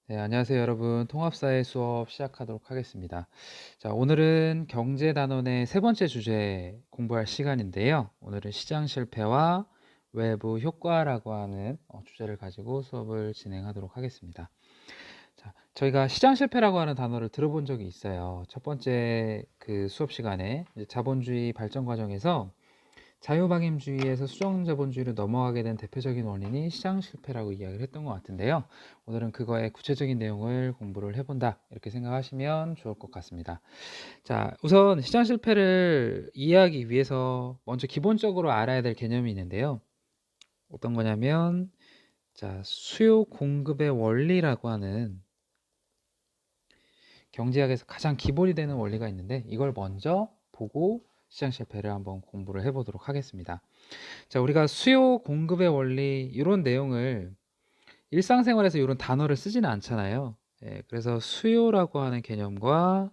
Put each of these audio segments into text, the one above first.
네, 안녕하세요, 여러분. 통합사회 수업 시작하도록 하겠습니다. 자, 오늘은 경제단원의 세 번째 주제 공부할 시간인데요. 오늘은 시장 실패와 외부 효과라고 하는 주제를 가지고 수업을 진행하도록 하겠습니다. 자, 저희가 시장 실패라고 하는 단어를 들어본 적이 있어요. 첫 번째 그 수업 시간에 이제 자본주의 발전 과정에서 자유방임주의에서 수정자본주의로 넘어가게 된 대표적인 원인이 시장 실패라고 이야기를 했던 것 같은데요. 오늘은 그거의 구체적인 내용을 공부를 해본다, 이렇게 생각하시면 좋을 것 같습니다. 자, 우선 시장 실패를 이해하기 위해서 먼저 기본적으로 알아야 될 개념이 있는데요. 어떤 거냐면, 자, 수요 공급의 원리라고 하는 경제학에서 가장 기본이 되는 원리가 있는데, 이걸 먼저 보고 시장 실패를 한번 공부를 해보도록 하겠습니다. 자, 우리가 수요 공급의 원리 이런 내용을 일상생활에서 이런 단어를 쓰지는 않잖아요. 예, 그래서 수요라고 하는 개념과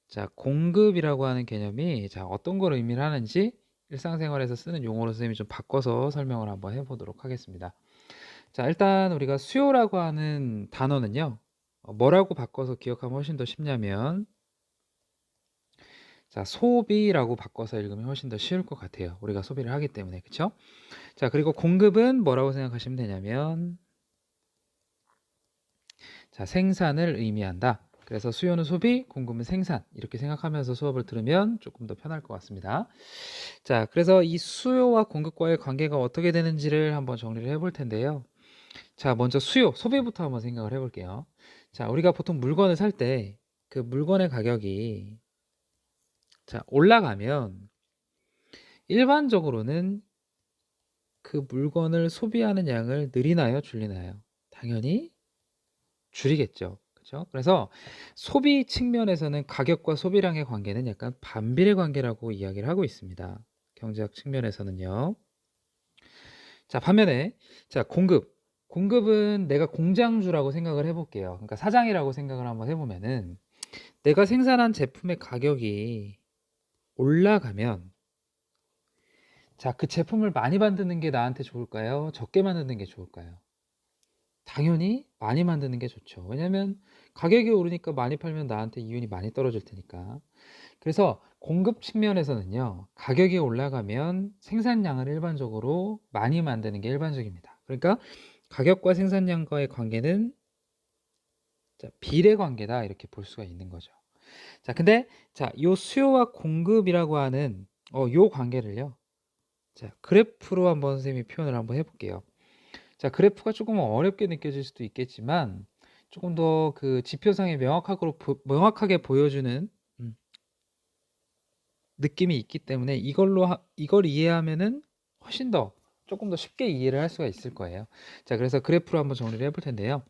자, 공급이라고 하는 개념이 자, 어떤 걸 의미를 하는지 일상생활에서 쓰는 용어로 선생님이 좀 바꿔서 설명을 한번 해보도록 하겠습니다. 자, 일단 우리가 수요라고 하는 단어는요, 뭐라고 바꿔서 기억하면 훨씬 더 쉽냐면, 자, 소비라고 바꿔서 읽으면 훨씬 더 쉬울 것 같아요. 우리가 소비를 하기 때문에, 그쵸? 자, 그리고 공급은 뭐라고 생각하시면 되냐면, 자, 생산을 의미한다. 그래서 수요는 소비, 공급은 생산, 이렇게 생각하면서 수업을 들으면 조금 더 편할 것 같습니다. 자, 그래서 이 수요와 공급과의 관계가 어떻게 되는지를 한번 정리를 해볼 텐데요. 자, 먼저 수요, 소비부터 한번 생각을 해볼게요. 자, 우리가 보통 물건을 살 때 그 물건의 가격이 자, 올라가면 일반적으로는 그 물건을 소비하는 양을 늘리나요, 줄이나요? 당연히 줄이겠죠. 그렇죠? 그래서 소비 측면에서는 가격과 소비량의 관계는 약간 반비례 관계라고 이야기를 하고 있습니다. 경제학 측면에서는요. 자, 반면에 자, 공급은 내가 공장주라고 생각을 해볼게요. 그러니까 사장이라고 생각을 한번 해보면은 내가 생산한 제품의 가격이 올라가면 자, 그 제품을 많이 만드는 게 나한테 좋을까요? 적게 만드는 게 좋을까요? 당연히 많이 만드는 게 좋죠. 왜냐면 가격이 오르니까 많이 팔면 나한테 이윤이 많이 떨어질 테니까. 그래서 공급 측면에서는요, 가격이 올라가면 생산량을 일반적으로 많이 만드는 게 일반적입니다. 그러니까 가격과 생산량과의 관계는 자, 비례 관계다, 이렇게 볼 수가 있는 거죠. 자, 근데 자, 요 수요와 공급이라고 하는 요 관계를요, 자, 그래프로 한번 선생님이 표현을 한번 해볼게요. 자, 그래프가 조금 어렵게 느껴질 수도 있겠지만 조금 더 그 지표상에 명확하게 보여주는 음, 느낌이 있기 때문에 이걸 이해하면은 훨씬 더 조금 더 쉽게 이해를 할 수가 있을 거예요. 자, 그래서 그래프로 한번 정리를 해볼 텐데요.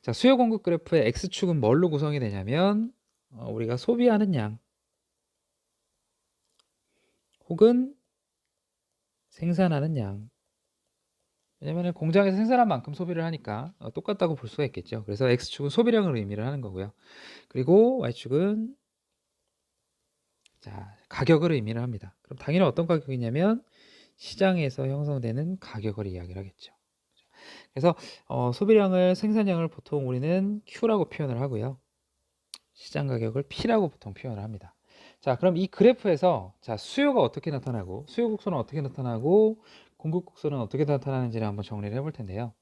자, 수요 공급 그래프의 X축은 뭘로 구성이 되냐면 우리가 소비하는 양 혹은 생산하는 양, 왜냐면 공장에서 생산한 만큼 소비를 하니까 똑같다고 볼 수가 있겠죠. 그래서 X축은 소비량을 의미를 하는 거고요. 그리고 Y축은 자, 가격을 의미를 합니다. 그럼 당연히 어떤 가격이냐면 시장에서 형성되는 가격을 이야기를 하겠죠. 그래서 소비량을 생산량을 보통 우리는 Q라고 표현을 하고요. 시장 가격을 P라고 보통 표현을 합니다. 자, 그럼 이 그래프에서 자, 수요가 어떻게 나타나고 수요 곡선은 어떻게 나타나고 공급 곡선은 어떻게 나타나는지를 한번 정리를 해볼 텐데요.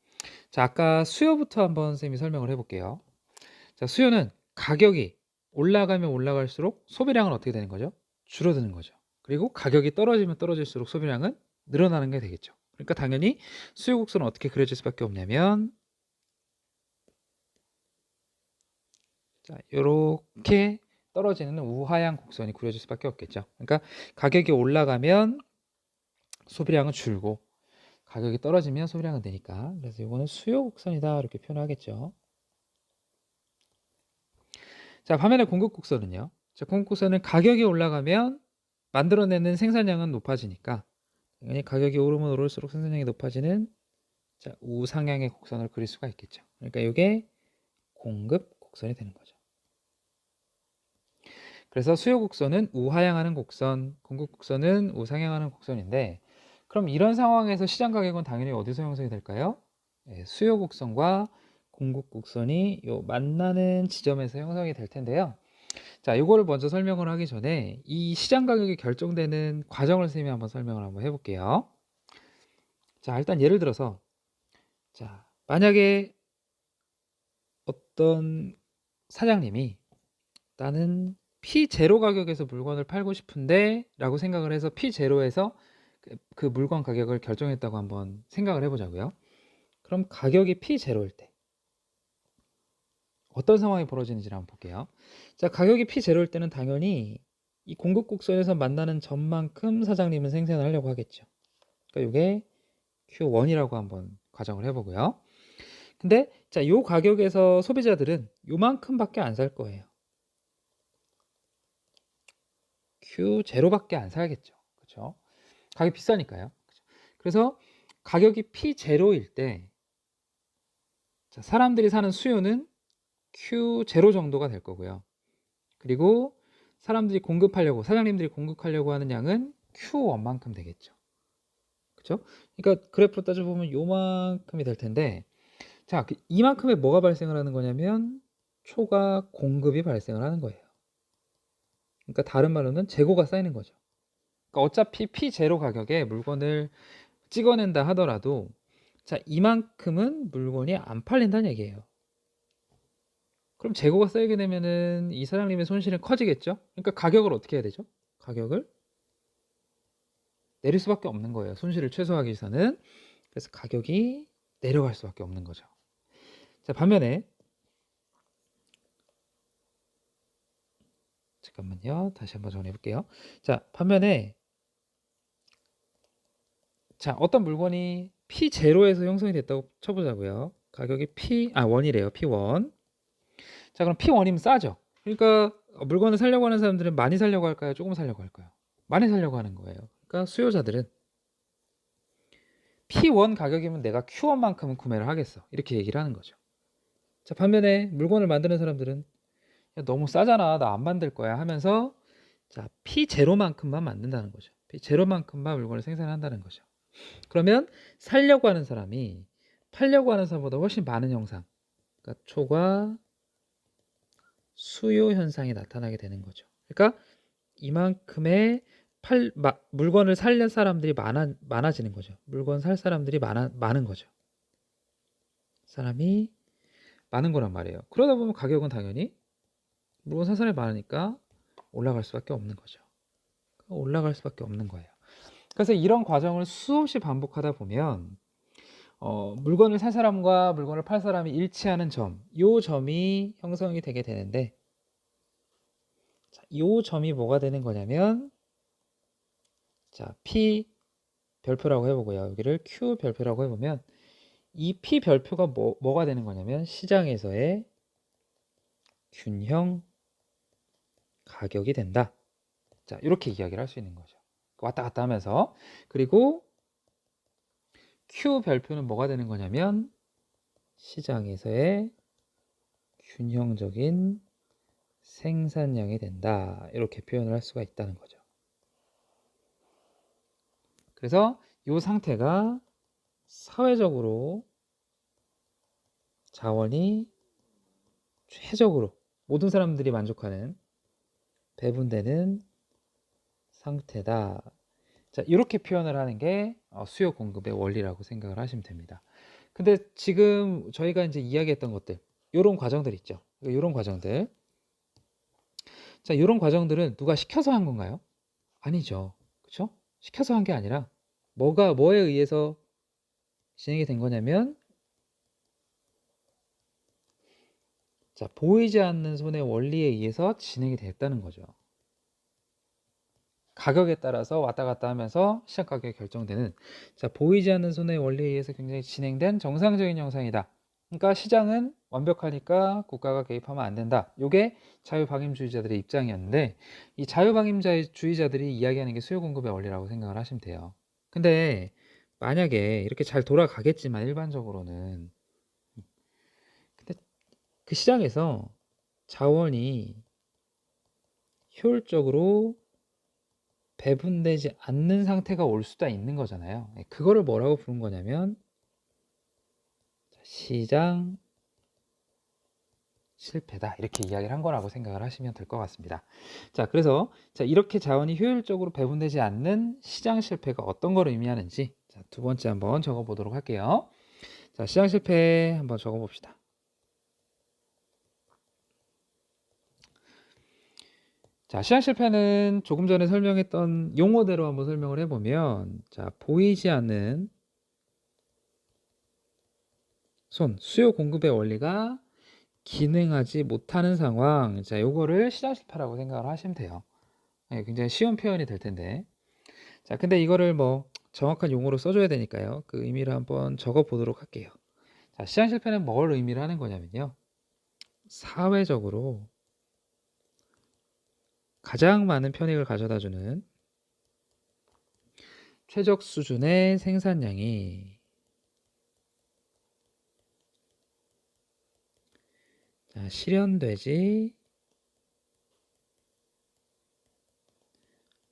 자, 아까 수요부터 한번 선생님이 설명을 해볼게요. 자, 수요는 가격이 올라가면 올라갈수록 소비량은 어떻게 되는 거죠? 줄어드는 거죠. 그리고 가격이 떨어지면 떨어질수록 소비량은 늘어나는 게 되겠죠. 그러니까 당연히 수요 곡선은 어떻게 그려질 수밖에 없냐면 자, 이렇게 떨어지는 우하향 곡선이 그려질 수밖에 없겠죠. 그러니까 가격이 올라가면 소비량은 줄고 가격이 떨어지면 소비량은 되니까, 그래서 이거는 수요 곡선이다, 이렇게 표현하겠죠. 자, 반면에 공급 곡선은요. 자, 공급 곡선은 가격이 올라가면 만들어내는 생산량은 높아지니까 당연히 가격이 오르면 오를수록 생산량이 높아지는 자, 우상향의 곡선을 그릴 수가 있겠죠. 그러니까 이게 공급 곡선이 되는 거죠. 그래서 수요 곡선은 우하향하는 곡선, 공급 곡선은 우상향하는 곡선인데, 그럼 이런 상황에서 시장 가격은 당연히 어디서 형성이 될까요? 네, 수요 곡선과 공급곡선이 요 만나는 지점에서 형성이 될 텐데요. 자, 이거를 먼저 설명을 하기 전에 이 시장 가격이 결정되는 과정을 선생님이 한번 설명을 한번 해볼게요. 자, 일단 예를 들어서 자, 만약에 어떤 사장님이 나는 P0 가격에서 물건을 팔고 싶은데 라고 생각을 해서 P0에서 그 물건 가격을 결정했다고 한번 생각을 해보자고요. 그럼 가격이 P0일 때 어떤 상황이 벌어지는지를 한번 볼게요. 자, 가격이 P0일 때는 당연히 이 공급곡선에서 만나는 점만큼 사장님은 생산을 하려고 하겠죠. 그러니까 이게 Q1이라고 한번 가정을 해보고요. 근데 자, 요 가격에서 소비자들은 요만큼밖에 안 살 거예요. Q0밖에 안 사야겠죠. 그렇죠? 가격이 비싸니까요. 그렇죠? 그래서 가격이 P0일 때 자, 사람들이 사는 수요는 Q0 정도가 될 거고요. 그리고 사람들이 공급하려고, 사장님들이 공급하려고 하는 양은 Q1만큼 되겠죠. 그렇죠? 그러니까 그래프로 따져보면 요만큼이 될 텐데 자, 이만큼에 뭐가 발생을 하는 거냐면 초과 공급이 발생을 하는 거예요. 그러니까 다른 말로는 재고가 쌓이는 거죠. 그러니까 어차피 P0 가격에 물건을 찍어낸다 하더라도 자, 이만큼은 물건이 안 팔린다는 얘기예요. 그럼 재고가 쌓이게 되면은 이 사장님의 손실은 커지겠죠? 그러니까 가격을 어떻게 해야 되죠? 가격을 내릴 수밖에 없는 거예요. 손실을 최소화하기 위해서는. 그래서 가격이 내려갈 수밖에 없는 거죠. 자, 반면에 잠깐만요. 다시 한번 정리해 볼게요. 자, 반면에 자, 어떤 물건이 P0에서 형성이 됐다고 쳐보자고요. 가격이 P1이래요. P1. 자, 그럼 P1이면 싸죠. 그러니까 물건을 사려고 하는 사람들은 많이 사려고 할까요? 조금 사려고 할까요? 많이 사려고 하는 거예요. 그러니까 수요자들은 P1 가격이면 내가 Q1만큼은 구매를 하겠어. 이렇게 얘기를 하는 거죠. 자, 반면에 물건을 만드는 사람들은 야, 너무 싸잖아. 나 안 만들 거야 하면서 자, P0만큼만 만든다는 거죠. P0만큼만 물건을 생산한다는 거죠. 그러면 살려고 하는 사람이 팔려고 하는 사람보다 훨씬 많은 형상, 그러니까 초과 수요 현상이 나타나게 되는 거죠. 그러니까 이만큼의 물건을 살 사람들이 많아지는 거죠. 물건 살 사람들이 많은 거죠. 사람이 많은 거란 말이에요. 그러다 보면 가격은 당연히 물건 살 사람이 많으니까 올라갈 수밖에 없는 거죠. 올라갈 수밖에 없는 거예요. 그래서 이런 과정을 수없이 반복하다 보면 물건을 살 사람과 물건을 팔 사람이 일치하는 점, 요 점이 형성이 되게 되는데 자, 요 점이 뭐가 되는 거냐면 자, P 별표라고 해보고요. 여기를 Q 별표라고 해보면 이 P 별표가 뭐가 되는 거냐면 시장에서의 균형 가격이 된다. 자, 이렇게 이야기를 할 수 있는 거죠. 왔다 갔다 하면서 그리고 Q 별표는 뭐가 되는 거냐면 시장에서의 균형적인 생산량이 된다. 이렇게 표현을 할 수가 있다는 거죠. 그래서 이 상태가 사회적으로 자원이 최적으로 모든 사람들이 만족하는 배분되는 상태다. 자, 이렇게 표현을 하는 게 수요 공급의 원리라고 생각을 하시면 됩니다. 근데 지금 저희가 이제 이야기했던 것들, 이런 과정들 있죠. 이런 과정들. 자, 이런 과정들은 누가 시켜서 한 건가요? 아니죠. 그렇죠? 시켜서 한 게 아니라 뭐에 의해서 진행이 된 거냐면 자, 보이지 않는 손의 원리에 의해서 진행이 됐다는 거죠. 가격에 따라서 왔다 갔다 하면서 시장 가격이 결정되는 자, 보이지 않는 손의 원리에 의해서 굉장히 진행된 정상적인 현상이다. 그러니까 시장은 완벽하니까 국가가 개입하면 안 된다. 이게 자유방임주의자들의 입장이었는데 이 자유방임주의자들이 이야기하는 게 수요 공급의 원리라고 생각을 하시면 돼요. 근데 만약에 이렇게 잘 돌아가겠지만 일반적으로는 근데 그 시장에서 자원이 효율적으로 배분되지 않는 상태가 올 수도 있는 거잖아요. 그거를 뭐라고 부른 거냐면 시장 실패다 이렇게 이야기를 한 거라고 생각을 하시면 될 것 같습니다. 자, 그래서 자, 이렇게 자원이 효율적으로 배분되지 않는 시장 실패가 어떤 걸 의미하는지 자, 두 번째 한번 적어 보도록 할게요. 자, 시장 실패 한번 적어 봅시다. 자, 시장 실패는 조금 전에 설명했던 용어대로 한번 설명을 해보면 자, 보이지 않는 수요 공급의 원리가 기능하지 못하는 상황. 자, 요거를 시장 실패라고 생각을 하시면 돼요. 네, 굉장히 쉬운 표현이 될 텐데. 자, 근데 이거를 뭐 정확한 용어로 써줘야 되니까요. 그 의미를 한번 적어 보도록 할게요. 자, 시장 실패는 뭘 의미를 하는 거냐면요. 사회적으로 가장 많은 편익을 가져다주는 최적 수준의 생산량이 자, 실현되지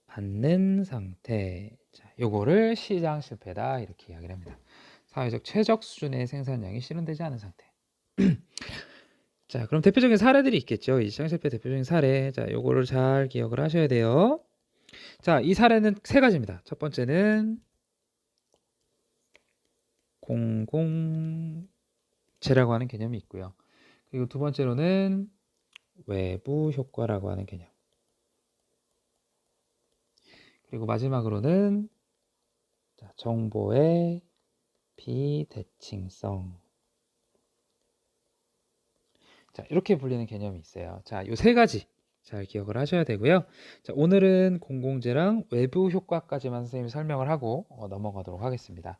않는 상태. 자, 요거를 시장 실패다 이렇게 이야기를 합니다. 사회적 최적 수준의 생산량이 실현되지 않은 상태. 자, 그럼 대표적인 사례들이 있겠죠. 이 시장 실패 대표적인 사례. 자, 요거를 잘 기억을 하셔야 돼요. 자, 이 사례는 세 가지입니다. 첫 번째는 공공재라고 하는 개념이 있고요. 그리고 두 번째로는 외부 효과라고 하는 개념. 그리고 마지막으로는 자, 정보의 비대칭성. 자, 이렇게 불리는 개념이 있어요. 자, 요 세 가지 잘 기억을 하셔야 되고요. 자, 오늘은 공공재랑 외부 효과까지만 선생님이 설명을 하고 넘어가도록 하겠습니다.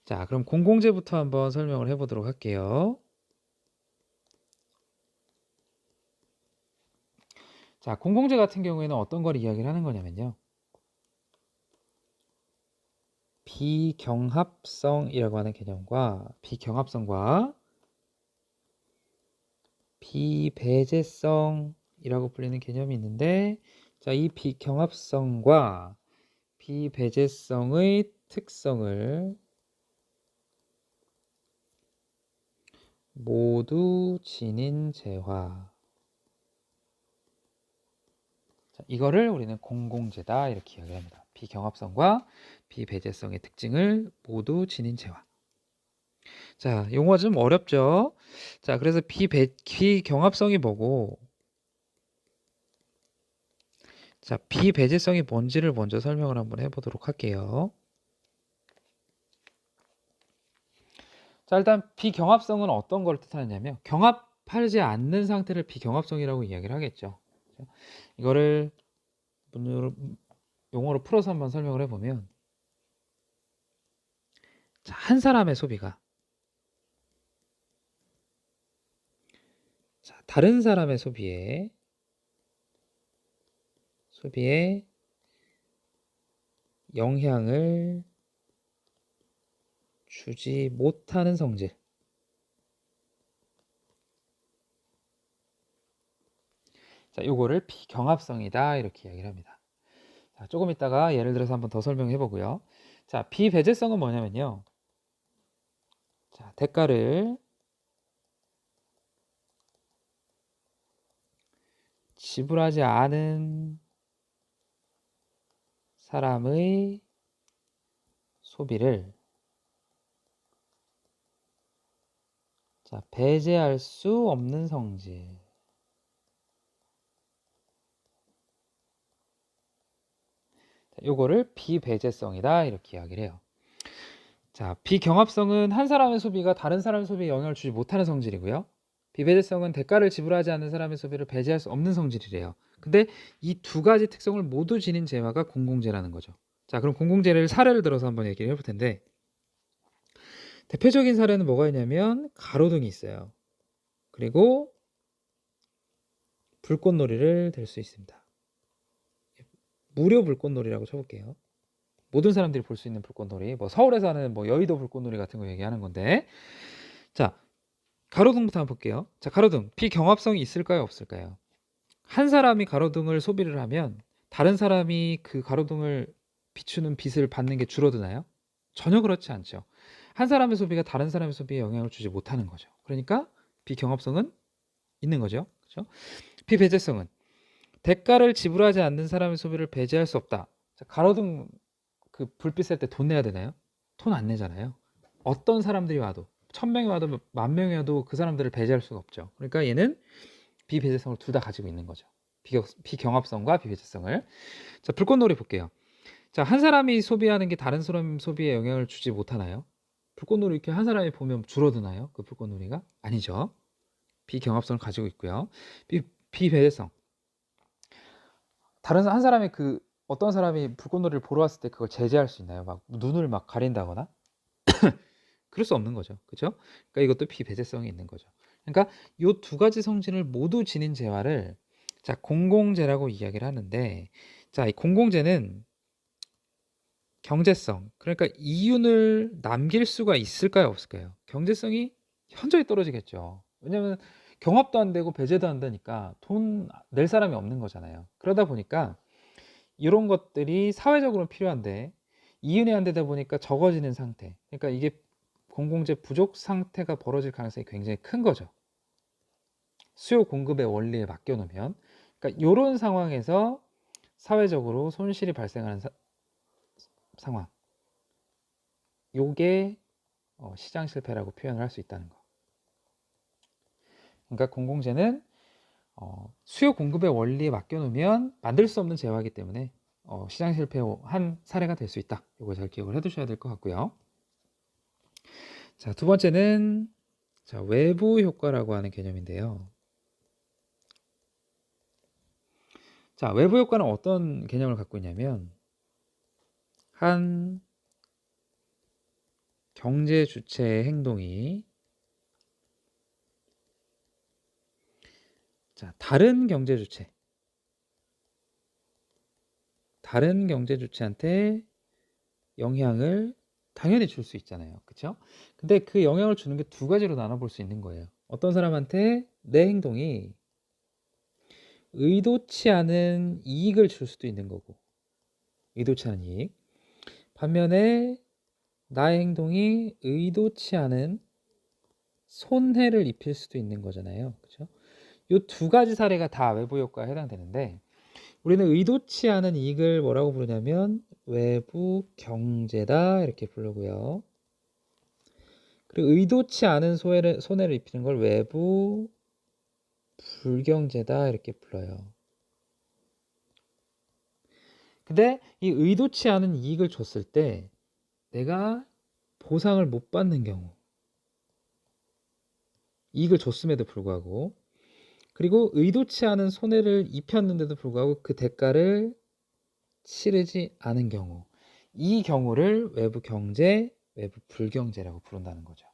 자, 그럼 공공재부터 한번 설명을 해보도록 할게요. 자, 공공재 같은 경우에는 어떤 걸 이야기를 하는 거냐면요. 비경합성이라고 하는 개념과 비경합성과 비배제성이라고 불리는 개념이 있는데 자, 이 비경합성과 비배제성의 특성을 모두 지닌 재화. 자, 이거를 우리는 공공재다 이렇게 이야기합니다. 비경합성과 비배제성의 특징을 모두 지닌 재화. 자, 용어가 좀 어렵죠? 자, 그래서 비경합성이 뭐고, 자, 비배제성이 뭔지를 먼저 설명을 한번 해보도록 할게요. 자, 일단 비경합성은 어떤 걸 뜻하느냐면 경합하지 않는 상태를 비경합성이라고 이야기를 하겠죠. 이거를 용어로 풀어서 한번 설명을 해보면 자, 한 사람의 소비가 자, 다른 사람의 소비에 영향을 주지 못하는 성질. 자, 요거를 비경합성이다 이렇게 이야기를 합니다. 자, 조금 있다가 예를 들어서 한번 더 설명해 보고요. 자, 비배제성은 뭐냐면요. 자, 대가를 지불하지 않은 사람의 소비를 자, 배제할 수 없는 성질. 자, 요거를 비배제성이다 이렇게 이야기를 해요. 자, 비경합성은 한 사람의 소비가 다른 사람의 소비에 영향을 주지 못하는 성질이고요. 비배제성은 대가를 지불하지 않는 사람의 소비를 배제할 수 없는 성질이래요. 근데 이 두 가지 특성을 모두 지닌 재화가 공공재라는 거죠. 자, 그럼 공공재를 사례를 들어서 한번 얘기를 해볼 텐데 대표적인 사례는 뭐가 있냐면 가로등이 있어요. 그리고 불꽃놀이를 댈 수 있습니다. 무료 불꽃놀이라고 쳐볼게요. 모든 사람들이 볼 수 있는 불꽃놀이. 뭐 서울에서 하는 뭐 여의도 불꽃놀이 같은 거 얘기하는 건데. 자, 가로등부터 한번 볼게요. 자, 가로등. 비경합성이 있을까요, 없을까요? 한 사람이 가로등을 소비를 하면 다른 사람이 그 가로등을 비추는 빛을 받는 게 줄어드나요? 전혀 그렇지 않죠. 한 사람의 소비가 다른 사람의 소비에 영향을 주지 못하는 거죠. 그러니까 비경합성은 있는 거죠. 그렇죠? 비배제성은 대가를 지불하지 않는 사람의 소비를 배제할 수 없다. 자, 가로등 그 불빛 셀 때 돈 내야 되나요? 돈 안 내잖아요. 어떤 사람들이 와도 1000명이 와도 10,000명이 와도 그 사람들을 배제할 수가 없죠. 그러니까 얘는 비배제성을 둘 다 가지고 있는 거죠. 비경합성과 비배제성을. 자, 불꽃놀이 볼게요. 자, 한 사람이 소비하는 게 다른 사람 소비에 영향을 주지 못하나요? 불꽃놀이 이렇게 한 사람이 보면 줄어드나요? 그 불꽃놀이가? 아니죠. 비경합성을 가지고 있고요. 비배제성. 다른 한 사람이 어떤 사람이 불꽃놀이를 보러 왔을 때 그걸 제재할 수 있나요? 막 눈을 막 가린다거나? 그럴 수 없는 거죠. 그렇죠? 그러니까 이것도 비배제성이 있는 거죠. 그러니까 이 두 가지 성질을 모두 지닌 재화를 자, 공공재라고 이야기를 하는데 자, 이 공공재는 경제성, 그러니까 이윤을 남길 수가 있을까요, 없을까요? 경제성이 현저히 떨어지겠죠. 왜냐하면 경합도 안 되고 배제도 안 되니까 돈 낼 사람이 없는 거잖아요. 그러다 보니까 이런 것들이 사회적으로 필요한데 이윤이 안 되다 보니까 적어지는 상태. 그러니까 이게 공공재 부족 상태가 벌어질 가능성이 굉장히 큰 거죠. 수요 공급의 원리에 맡겨놓으면. 그러니까 이런 상황에서 사회적으로 손실이 발생하는 상황. 요게 시장 실패라고 표현을 할 수 있다는 거. 그러니까 공공재는 수요 공급의 원리에 맡겨놓으면 만들 수 없는 재화이기 때문에 시장 실패한 사례가 될 수 있다. 이거 잘 기억을 해두셔야 될 것 같고요. 자, 두 번째는 자, 외부 효과라고 하는 개념인데요. 자, 외부 효과는 어떤 개념을 갖고 있냐면 한 경제 주체의 행동이 자, 다른 경제 주체한테 영향을 당연히 줄 수 있잖아요. 그렇죠? 근데 그 영향을 주는 게 두 가지로 나눠볼 수 있는 거예요. 어떤 사람한테 내 행동이 의도치 않은 이익을 줄 수도 있는 거고, 의도치 않은 이익. 반면에 나의 행동이 의도치 않은 손해를 입힐 수도 있는 거잖아요. 그렇죠? 이 두 가지 사례가 다 외부 효과에 해당되는데 우리는 의도치 않은 이익을 뭐라고 부르냐면 외부 경제다 이렇게 부르고요. 그리고 의도치 않은 손해를 입히는 걸 외부 불경제다 이렇게 불러요. 근데 이 의도치 않은 이익을 줬을 때 내가 보상을 못 받는 경우, 이익을 줬음에도 불구하고, 그리고 의도치 않은 손해를 입혔는데도 불구하고 그 대가를 치르지 않은 경우, 이 경우를 외부 경제, 외부 불경제라고 부른다는 거죠.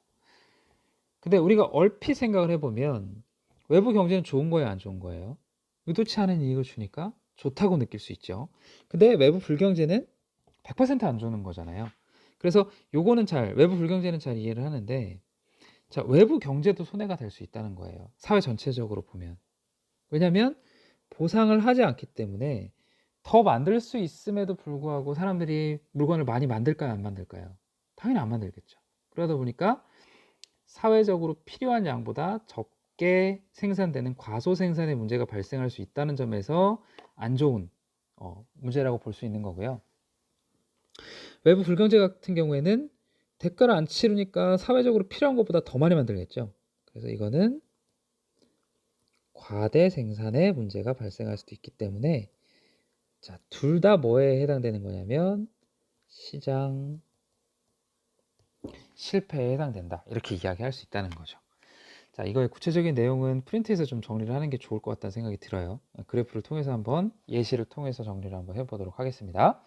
근데 우리가 얼핏 생각을 해보면 외부 경제는 좋은 거예요, 안 좋은 거예요? 의도치 않은 이익을 주니까 좋다고 느낄 수 있죠. 근데 외부 불경제는 100%안 주는 거잖아요. 그래서 요거는 외부 불경제는 잘 이해를 하는데 자, 외부 경제도 손해가 될 수 있다는 거예요. 사회 전체적으로 보면. 왜냐하면 보상을 하지 않기 때문에 더 만들 수 있음에도 불구하고 사람들이 물건을 많이 만들까요, 안 만들까요? 당연히 안 만들겠죠. 그러다 보니까 사회적으로 필요한 양보다 적게 생산되는 과소 생산의 문제가 발생할 수 있다는 점에서 안 좋은 문제라고 볼 수 있는 거고요. 외부 불경제 같은 경우에는 대가를 안 치르니까 사회적으로 필요한 것보다 더 많이 만들겠죠. 그래서 이거는 과대 생산의 문제가 발생할 수도 있기 때문에 자, 둘 다 뭐에 해당되는 거냐면 시장 실패에 해당된다. 이렇게 이야기할 수 있다는 거죠. 자, 이거의 구체적인 내용은 프린트에서 좀 정리를 하는 게 좋을 것 같다는 생각이 들어요. 그래프를 통해서 한번 예시를 통해서 정리를 한번 해보도록 하겠습니다.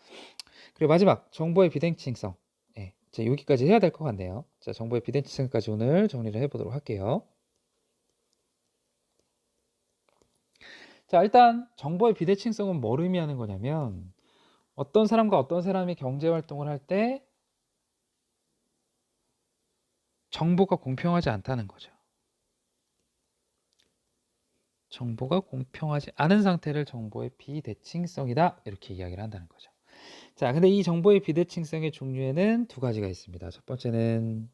그리고 마지막 정보의 비대칭성. 네, 자, 여기까지 해야 될 것 같네요. 자, 정보의 비대칭성까지 오늘 정리를 해보도록 할게요. 자, 일단 정보의 비대칭성은 뭘 의미하는 거냐면 어떤 사람과 어떤 사람이 경제활동을 할 때 정보가 공평하지 않다는 거죠. 정보가 공평하지 않은 상태를 정보의 비대칭성이다 이렇게 이야기를 한다는 거죠. 자, 근데 이 정보의 비대칭성의 종류에는 두 가지가 있습니다. 첫 번째는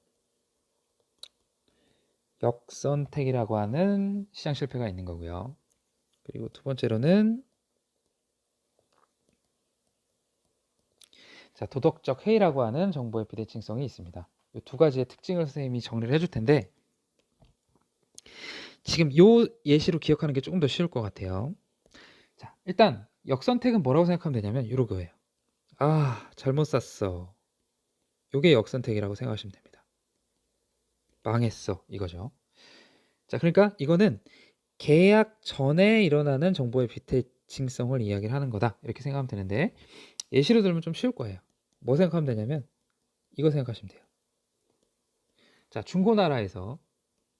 역선택이라고 하는 시장 실패가 있는 거고요. 그리고 두 번째로는 자, 도덕적 해이라고 하는 정보의 비대칭성이 있습니다. 이 두 가지의 특징을 선생님이 정리를 해줄 텐데 지금 요 예시로 기억하는 게 조금 더 쉬울 것 같아요. 자, 일단 역선택은 뭐라고 생각하면 되냐면 이런 거예요. 아, 잘못 샀어. 요게 역선택이라고 생각하시면 됩니다. 망했어, 이거죠. 자, 그러니까 이거는 계약 전에 일어나는 정보의 비대칭성을 이야기를 하는 거다, 이렇게 생각하면 되는데 예시로 들면 좀 쉬울 거예요. 뭐 생각하면 되냐면 이거 생각하시면 돼요. 자, 중고나라에서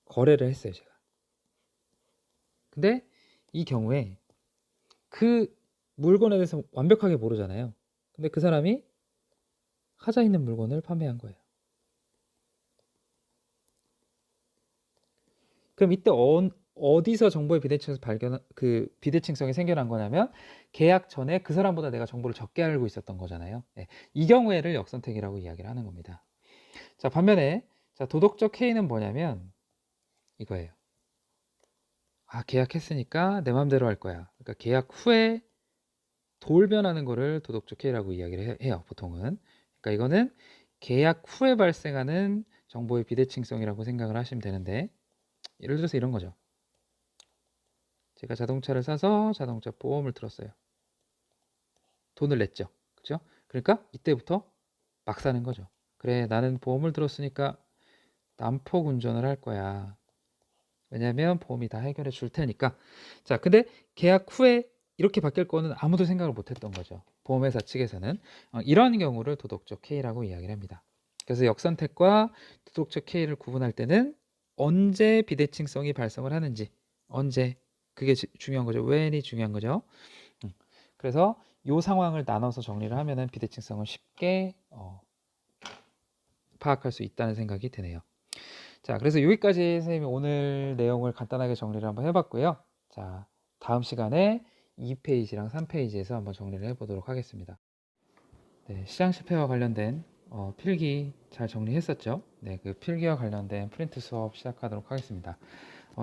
거래를 했어요, 제가. 근데 이 경우에 그 물건에 대해서 완벽하게 모르잖아요. 근데 그 사람이 하자 있는 물건을 판매한 거예요. 그럼 이때 어디서 정보의 비대칭성이 생겨난 거냐면 계약 전에 그 사람보다 내가 정보를 적게 알고 있었던 거잖아요. 네, 이 경우에를 역선택이라고 이야기를 하는 겁니다. 자, 반면에 자, 도덕적 해이는 뭐냐면 이거예요. 아, 계약했으니까 내 맘대로 할 거야. 그러니까 계약 후에 돌변하는 거를 도덕적 해이라고 이야기를 해요, 보통은. 그러니까 이거는 계약 후에 발생하는 정보의 비대칭성이라고 생각을 하시면 되는데 예를 들어서 이런 거죠. 제가 자동차를 사서 자동차 보험을 들었어요. 돈을 냈죠. 그죠? 그러니까 이때부터 막 사는 거죠. 그래, 나는 보험을 들었으니까 난폭 운전을 할 거야. 왜냐면 보험이 다 해결해 줄 테니까. 자, 근데 계약 후에 이렇게 바뀔 거는 아무도 생각을 못 했던 거죠. 보험회사 측에서는. 이런 경우를 도덕적 해이라고 이야기를 합니다. 그래서 역선택과 도덕적 해이를 구분할 때는 언제 비대칭성이 발생을 하는지, 언제, 그게 중요한 거죠. when이 중요한 거죠. 그래서 이 상황을 나눠서 정리를 하면은 비대칭성을 쉽게 파악할 수 있다는 생각이 드네요. 자, 그래서 여기까지 선생님이 오늘 내용을 간단하게 정리를 한번 해봤고요. 자, 다음 시간에 2페이지랑 3페이지에서 한번 정리를 해보도록 하겠습니다. 네, 시장 실패와 관련된 필기 잘 정리했었죠? 네, 그 필기와 관련된 프린트 수업 시작하도록 하겠습니다.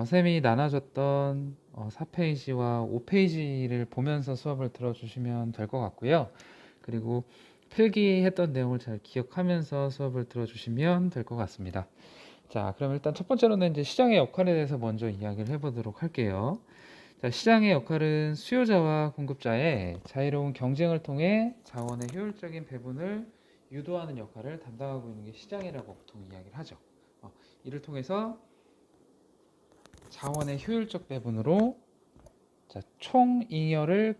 쌤이 나눠줬던 4페이지와 5페이지를 보면서 수업을 들어주시면 될 것 같고요. 그리고 필기했던 내용을 잘 기억하면서 수업을 들어주시면 될 것 같습니다. 자, 그럼 일단 첫 번째로는 이제 시장의 역할에 대해서 먼저 이야기를 해보도록 할게요. 자, 시장의 역할은 수요자와 공급자의 자유로운 경쟁을 통해 자원의 효율적인 배분을 유도하는 역할을 담당하고 있는 게 시장이라고 보통 이야기를 하죠. 이를 통해서 자원의 효율적 배분으로 자, 총잉여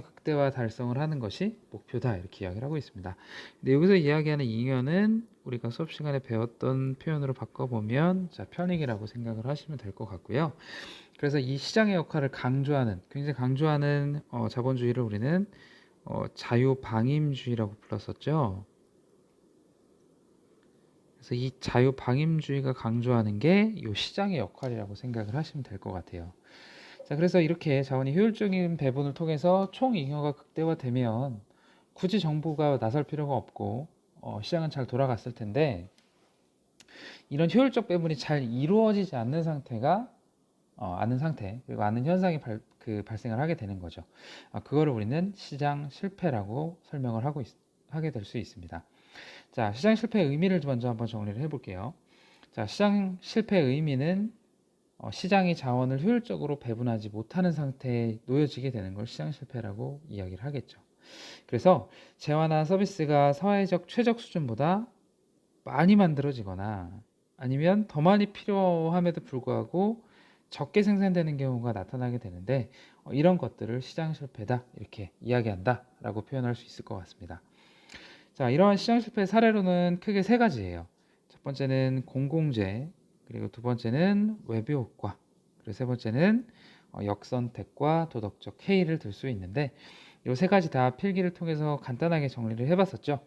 극대화 달성을 하는 것이 목표다, 이렇게 이야기를 하고 있습니다. 근데 여기서 이야기하는 잉여는 우리가 수업 시간에 배웠던 표현으로 바꿔보면 자, 편익이라고 생각을 하시면 될 것 같고요. 그래서 이 시장의 역할을 굉장히 강조하는 자본주의를 우리는 자유방임주의라고 불렀었죠. 그래서 이 자유방임주의가 강조하는 게 이 시장의 역할이라고 생각을 하시면 될 것 같아요. 자, 그래서 이렇게 자원이 효율적인 배분을 통해서 총잉여가 극대화되면 굳이 정부가 나설 필요가 없고 시장은 잘 돌아갔을 텐데 이런 효율적 배분이 잘 이루어지지 않는 상태, 그리고 않는 현상이 발생을 하게 되는 거죠. 그거를 우리는 시장 실패라고 설명을 하게 될 수 있습니다. 자, 시장 실패의 의미를 먼저 한번 정리를 해볼게요. 자, 시장 실패의 의미는 시장이 자원을 효율적으로 배분하지 못하는 상태에 놓여지게 되는 걸 시장 실패라고 이야기를 하겠죠. 그래서 재화나 서비스가 사회적 최적 수준보다 많이 만들어지거나 아니면 더 많이 필요함에도 불구하고 적게 생산되는 경우가 나타나게 되는데 이런 것들을 시장 실패다, 이렇게 이야기한다 라고 표현할 수 있을 것 같습니다. 자, 이러한 시장 실패 사례로는 크게 세 가지예요. 첫 번째는 공공재, 그리고 두 번째는 외부 효과, 그리고 세 번째는 역선택과 도덕적 해이를 들 수 있는데 이 세 가지 다 필기를 통해서 간단하게 정리를 해봤었죠.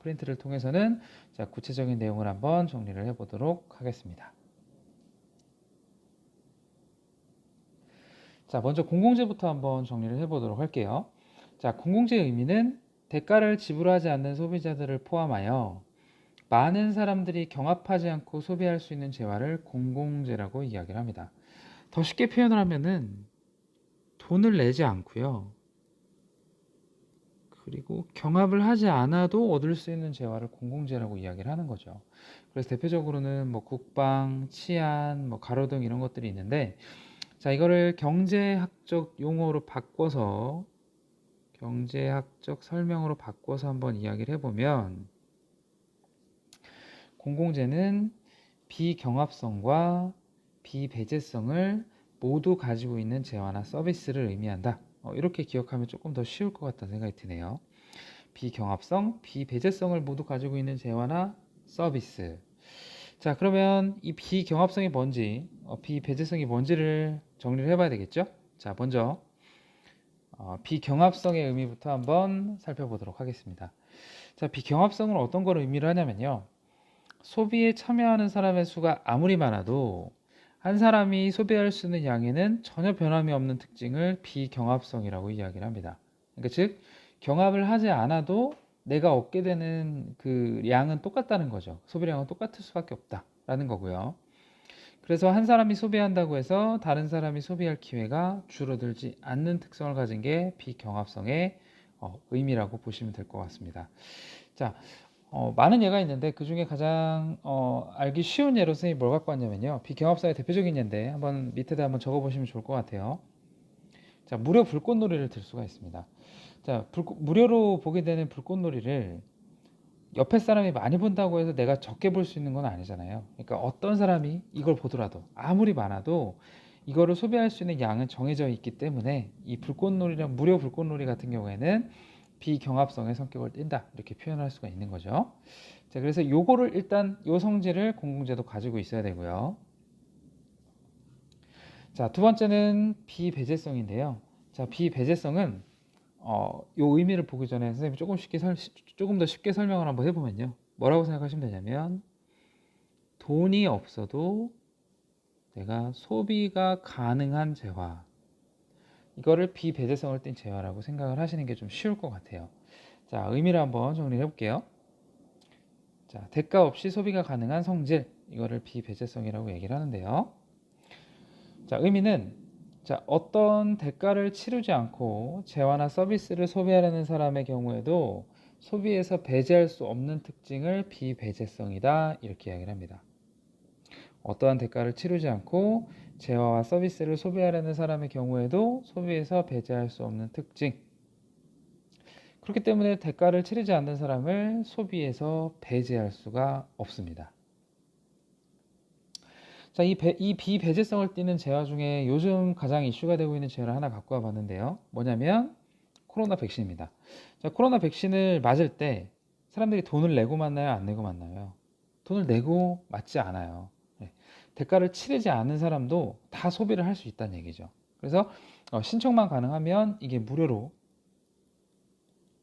프린트를 통해서는 자, 구체적인 내용을 한번 정리를 해보도록 하겠습니다. 자, 먼저 공공재부터 한번 정리를 해보도록 할게요. 자, 공공재의 의미는 대가를 지불하지 않는 소비자들을 포함하여 많은 사람들이 경합하지 않고 소비할 수 있는 재화를 공공재라고 이야기를 합니다. 더 쉽게 표현을 하면은 돈을 내지 않고요. 그리고 경합을 하지 않아도 얻을 수 있는 재화를 공공재라고 이야기를 하는 거죠. 그래서 대표적으로는 뭐 국방, 치안, 뭐 가로등 이런 것들이 있는데, 자, 이거를 경제학적 용어로 바꿔서 경제학적 설명으로 바꿔서 한번 이야기를 해보면, 공공재는 비경합성과 비배제성을 모두 가지고 있는 재화나 서비스를 의미한다. 이렇게 기억하면 조금 더 쉬울 것 같다는 생각이 드네요. 비경합성, 비배제성을 모두 가지고 있는 재화나 서비스. 자, 그러면 이 비경합성이 뭔지, 비배제성이 뭔지를 정리를 해봐야 되겠죠? 자, 먼저 비경합성의 의미부터 한번 살펴보도록 하겠습니다. 자, 비경합성은 어떤 걸 의미를 하냐면요. 소비에 참여하는 사람의 수가 아무리 많아도 한 사람이 소비할 수 있는 양에는 전혀 변함이 없는 특징을 비경합성이라고 이야기를 합니다. 그러니까 즉 경합을 하지 않아도 내가 얻게 되는 그 양은 똑같다는 거죠. 소비량은 똑같을 수밖에 없다라는 거고요. 그래서 한 사람이 소비한다고 해서 다른 사람이 소비할 기회가 줄어들지 않는 특성을 가진 게 비경합성의 의미라고 보시면 될 것 같습니다. 자, 많은 예가 있는데 그 중에 가장 알기 쉬운 예로 선생님이 뭘 갖고 왔냐면요. 비경합성의 대표적인 예인데 한번 밑에다 한번 적어보시면 좋을 것 같아요. 자, 무료 불꽃놀이를 들 수가 있습니다. 자, 무료로 보게 되는 불꽃놀이를 옆에 사람이 많이 본다고 해서 내가 적게 볼 수 있는 건 아니잖아요. 그러니까 어떤 사람이 이걸 보더라도 아무리 많아도 이거를 소비할 수 있는 양은 정해져 있기 때문에 이 불꽃놀이랑 무료 불꽃놀이 같은 경우에는 비경합성의 성격을 띈다 이렇게 표현할 수가 있는 거죠. 자, 그래서 요거를 일단 요 성질을 공공재도 가지고 있어야 되고요. 자, 두 번째는 비배제성인데요. 자, 비배제성은 요 의미를 보기 전에 선생님이 조금 더 쉽게 설명을 한번 해보면요. 뭐라고 생각하시면 되냐면 돈이 없어도 내가 소비가 가능한 재화, 이거를 비배제성을 띤 재화라고 생각을 하시는 게 좀 쉬울 것 같아요. 자, 의미를 한번 정리해 볼게요. 자, 대가 없이 소비가 가능한 성질, 이거를 비배제성이라고 얘기를 하는데요. 자, 의미는 자, 어떤 대가를 치르지 않고 재화나 서비스를 소비하려는 사람의 경우에도 소비에서 배제할 수 없는 특징을 비배제성이다 이렇게 이야기를 합니다. 어떠한 대가를 치르지 않고 재화와 서비스를 소비하려는 사람의 경우에도 소비에서 배제할 수 없는 특징. 그렇기 때문에 대가를 치르지 않는 사람을 소비에서 배제할 수가 없습니다. 자, 이 비배제성을 띠는 재화 중에 요즘 가장 이슈가 되고 있는 재화를 하나 갖고 와 봤는데요. 뭐냐면 코로나 백신입니다. 자, 코로나 백신을 맞을 때 사람들이 돈을 내고 맞나요? 안 내고 맞나요? 돈을 내고 맞지 않아요. 네. 대가를 치르지 않는 사람도 다 소비를 할 수 있다는 얘기죠. 그래서 신청만 가능하면 이게 무료로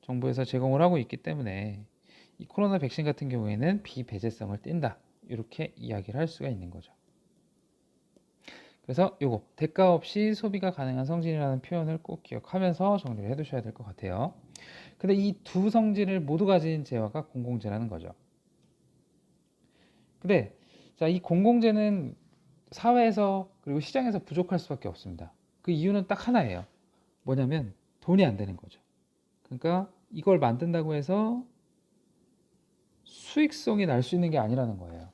정부에서 제공을 하고 있기 때문에 이 코로나 백신 같은 경우에는 비배제성을 띈다. 이렇게 이야기를 할 수가 있는 거죠. 그래서 요거 대가 없이 소비가 가능한 성질이라는 표현을 꼭 기억하면서 정리를 해 두셔야 될 것 같아요. 근데 이 두 성질을 모두 가진 재화가 공공재라는 거죠. 근데 자, 이 공공재는 사회에서 그리고 시장에서 부족할 수밖에 없습니다. 그 이유는 딱 하나예요. 뭐냐면 돈이 안 되는 거죠. 그러니까 이걸 만든다고 해서 수익성이 날 수 있는 게 아니라는 거예요.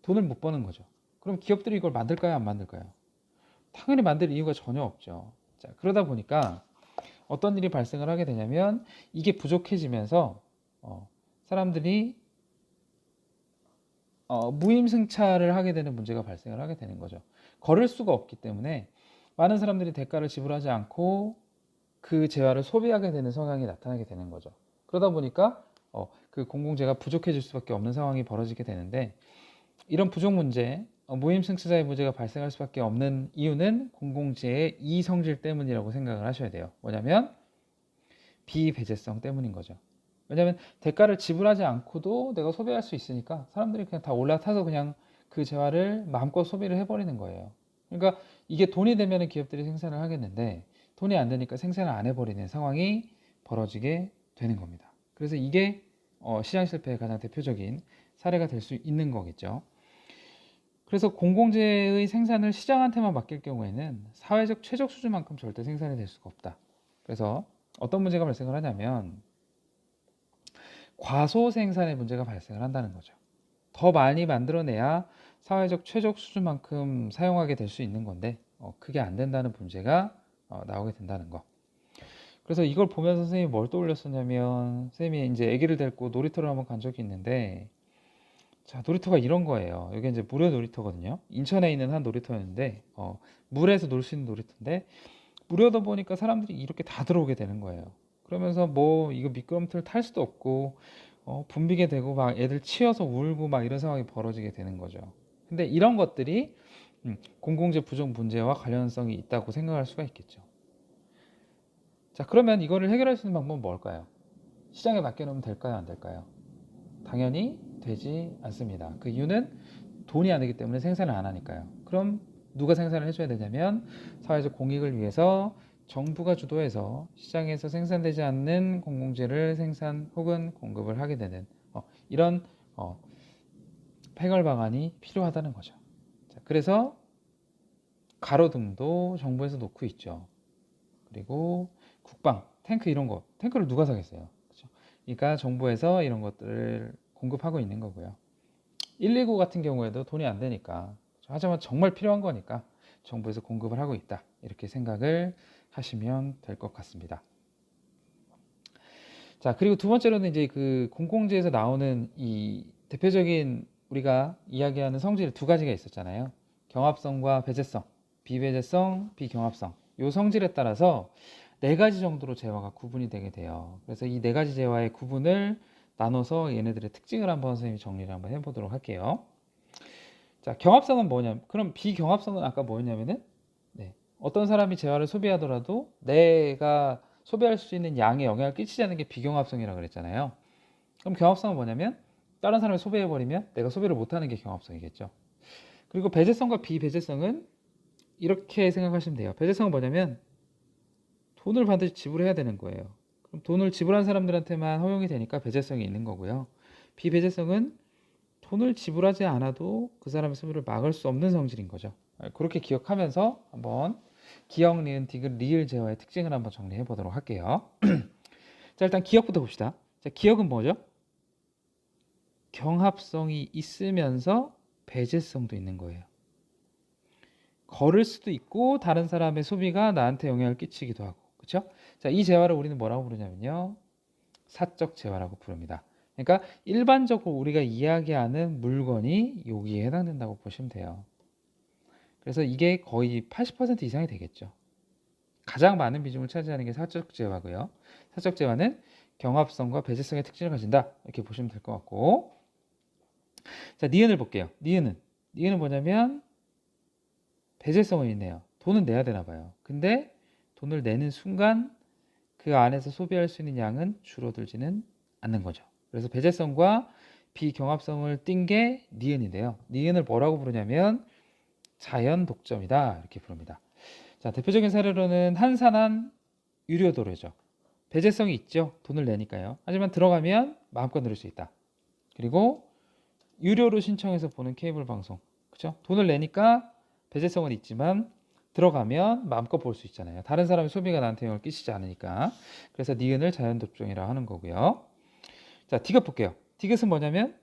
돈을 못 버는 거죠. 그럼 기업들이 이걸 만들까요, 안 만들까요? 당연히 만들 이유가 전혀 없죠. 자, 그러다 보니까 어떤 일이 발생을 하게 되냐면 이게 부족해지면서 사람들이 무임승차를 하게 되는 문제가 발생을 하게 되는 거죠. 걸을 수가 없기 때문에 많은 사람들이 대가를 지불하지 않고 그 재화를 소비하게 되는 성향이 나타나게 되는 거죠. 그러다 보니까 그 공공재가 부족해질 수밖에 없는 상황이 벌어지게 되는데, 이런 부족 문제, 무임승차자의 문제가 발생할 수밖에 없는 이유는 공공재의 이성질 때문이라고 생각을 하셔야 돼요. 뭐냐면 비배제성 때문인 거죠. 왜냐하면 대가를 지불하지 않고도 내가 소비할 수 있으니까 사람들이 그냥 다 올라타서 그냥 그 재화를 마음껏 소비를 해버리는 거예요. 그러니까 이게 돈이 되면 기업들이 생산을 하겠는데 돈이 안 되니까 생산을 안 해버리는 상황이 벌어지게 되는 겁니다. 그래서 이게 시장 실패의 가장 대표적인 사례가 될 수 있는 거겠죠. 그래서 공공재의 생산을 시장한테만 맡길 경우에는 사회적 최적 수준만큼 절대 생산이 될 수가 없다. 그래서 어떤 문제가 발생을 하냐면 과소 생산의 문제가 발생을 한다는 거죠. 더 많이 만들어내야 사회적 최적 수준만큼 사용하게 될 수 있는 건데 그게 안 된다는 문제가 나오게 된다는 거. 그래서 이걸 보면서 선생님이 뭘 떠올렸었냐면, 선생님이 이제 아기를 데리고 놀이터를 한번 간 적이 있는데, 자, 놀이터가 이런 거예요. 여기 이제 무료 놀이터거든요. 인천에 있는 한 놀이터였는데 물에서 놀 수 있는 놀이터인데, 무료다 보니까 사람들이 이렇게 다 들어오게 되는 거예요. 그러면서 뭐 이거 미끄럼틀 탈 수도 없고 붐비게 되고 막 애들 치여서 울고 막 이런 상황이 벌어지게 되는 거죠. 근데 이런 것들이 공공재 부족 문제와 관련성이 있다고 생각할 수가 있겠죠. 자, 그러면 이거를 해결할 수 있는 방법은 뭘까요? 시장에 맡겨놓으면 될까요, 안 될까요? 당연히 되지 않습니다. 그 이유는 돈이 안 되기 때문에 생산을 안 하니까요. 그럼 누가 생산을 해줘야 되냐면 사회적 공익을 위해서 정부가 주도해서 시장에서 생산되지 않는 공공재를 생산 혹은 공급을 하게 되는 이런 해결 방안이 필요하다는 거죠. 자, 그래서 가로등도 정부에서 놓고 있죠. 그리고 국방, 탱크 이런 거, 탱크를 누가 사겠어요? 그렇죠? 그러니까 정부에서 이런 것들을 공급하고 있는 거고요. 119 같은 경우에도 돈이 안 되니까, 하지만 정말 필요한 거니까 정부에서 공급을 하고 있다, 이렇게 생각을 하시면 될 것 같습니다. 자, 그리고 두 번째로는 이제 그 공공재에서 나오는 이 대표적인 우리가 이야기하는 성질 두 가지가 있었잖아요. 경합성과 배제성, 비배제성, 비경합성. 요 성질에 따라서 네 가지 정도로 재화가 구분이 되게 돼요. 그래서 이 네 가지 재화의 구분을 나눠서 얘네들의 특징을 한번 선생님이 정리를 한번 해보도록 할게요. 자, 경합성은 뭐냐면, 그럼 비경합성은 아까 뭐였냐면은, 어떤 사람이 재화를 소비하더라도 내가 소비할 수 있는 양에 영향을 끼치지 않는 게 비경합성이라고 그랬잖아요. 그럼 경합성은 뭐냐면, 다른 사람이 소비해버리면 내가 소비를 못하는 게 경합성이겠죠. 그리고 배제성과 비배제성은 이렇게 생각하시면 돼요. 배제성은 뭐냐면, 돈을 반드시 지불해야 되는 거예요. 그럼 돈을 지불한 사람들한테만 허용이 되니까 배제성이 있는 거고요. 비배제성은 돈을 지불하지 않아도 그 사람의 소비를 막을 수 없는 성질인 거죠. 그렇게 기억하면서 한번 기억, 니은, 디귿, 리을 제어의 특징을 한번 정리해 보도록 할게요. 자, 일단 기억부터 봅시다. 자, 기억은 뭐죠? 경합성이 있으면서 배제성도 있는 거예요. 걸을 수도 있고 다른 사람의 소비가 나한테 영향을 끼치기도 하고, 그렇죠? 자, 이 재화를 우리는 뭐라고 부르냐면요, 사적 재화라고 부릅니다. 그러니까 일반적으로 우리가 이야기하는 물건이 여기에 해당된다고 보시면 돼요. 그래서 이게 거의 80% 이상이 되겠죠. 가장 많은 비중을 차지하는 게 사적 재화고요. 사적 재화는 경합성과 배제성의 특징을 가진다, 이렇게 보시면 될 것 같고, 자, 니은을 볼게요. 니은은 뭐냐면 배제성은 있네요. 돈은 내야 되나 봐요. 근데 돈을 내는 순간 그 안에서 소비할 수 있는 양은 줄어들지는 않는 거죠. 그래서 배제성과 비경합성을 띈 게 니은인데요. 니은을 뭐라고 부르냐면 자연 독점이다, 이렇게 부릅니다. 자, 대표적인 사례로는 한산한 유료도로죠. 배제성이 있죠. 돈을 내니까요. 하지만 들어가면 마음껏 누릴 수 있다. 그리고 유료로 신청해서 보는 케이블 방송, 그렇죠? 돈을 내니까 배제성은 있지만 들어가면 마음껏 볼 수 있잖아요. 다른 사람의 소비가 나한테 영향을 끼치지 않으니까. 그래서 니은을 자연독점이라고 하는 거고요. 자, 디귿 볼게요. 디귿은 뭐냐면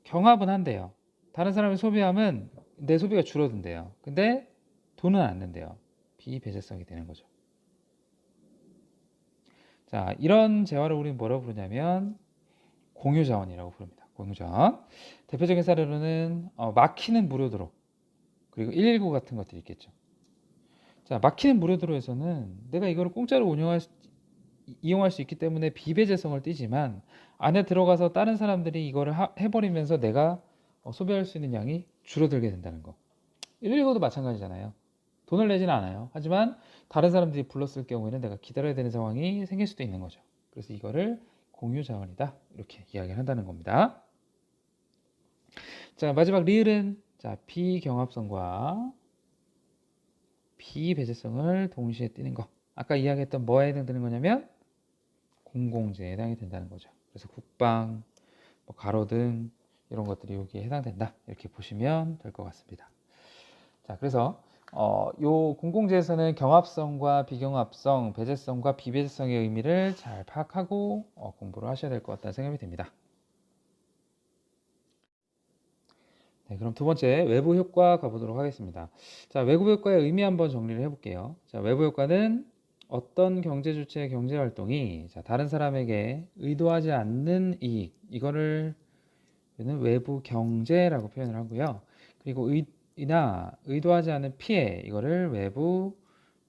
경합은 한대요. 다른 사람이 소비하면 내 소비가 줄어든대요. 근데 돈은 안 낸대요. 비배제성이 되는 거죠. 자, 이런 재화를 우리는 뭐라고 부르냐면 공유자원이라고 부릅니다. 공유자원. 대표적인 사례로는 막히는 무료도로, 그리고 119 같은 것들이 있겠죠. 자, 막히는 무료도로에서는 내가 이거를 공짜로 이용할 수 있기 때문에 비배제성을 띠지만 안에 들어가서 다른 사람들이 이거를 해버리면서 내가 소비할 수 있는 양이 줄어들게 된다는 거. 119도 마찬가지잖아요. 돈을 내지는 않아요. 하지만 다른 사람들이 불렀을 경우에는 내가 기다려야 되는 상황이 생길 수도 있는 거죠. 그래서 이거를 공유자원이다, 이렇게 이야기를 한다는 겁니다. 자, 마지막 리을은 자, 비경합성과 비배제성을 동시에 띠는 거. 아까 이야기했던 뭐에 해당되는 거냐면 공공재에 해당이 된다는 거죠. 그래서 국방, 가로등, 이런 것들이 여기에 해당된다. 이렇게 보시면 될 것 같습니다. 자, 그래서 요 공공재에서는 경합성과 비경합성, 배제성과 비배제성의 의미를 잘 파악하고 공부를 하셔야 될 것 같다는 생각이 듭니다. 네, 그럼 두 번째 외부 효과 가보도록 하겠습니다. 자, 외부 효과의 의미 한번 정리를 해볼게요. 자, 외부 효과는 어떤 경제 주체의 경제 활동이 다른 사람에게 의도하지 않는 이익, 이거를 외부 경제라고 표현을 하고요. 그리고 의도하지 않은 피해, 이거를 외부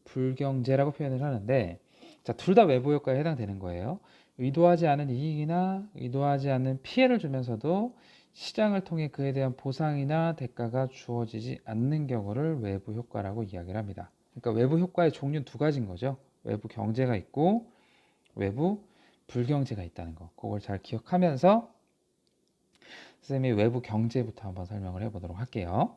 불경제라고 표현을 하는데, 자, 둘 다 외부 효과에 해당되는 거예요. 의도하지 않은 이익이나 의도하지 않는 피해를 주면서도 시장을 통해 그에 대한 보상이나 대가가 주어지지 않는 경우를 외부 효과라고 이야기를 합니다. 그러니까 외부 효과의 종류는 두 가지인 거죠. 외부 경제가 있고 외부 불경제가 있다는 거. 그걸 잘 기억하면서 선생님이 외부 경제부터 한번 설명을 해보도록 할게요.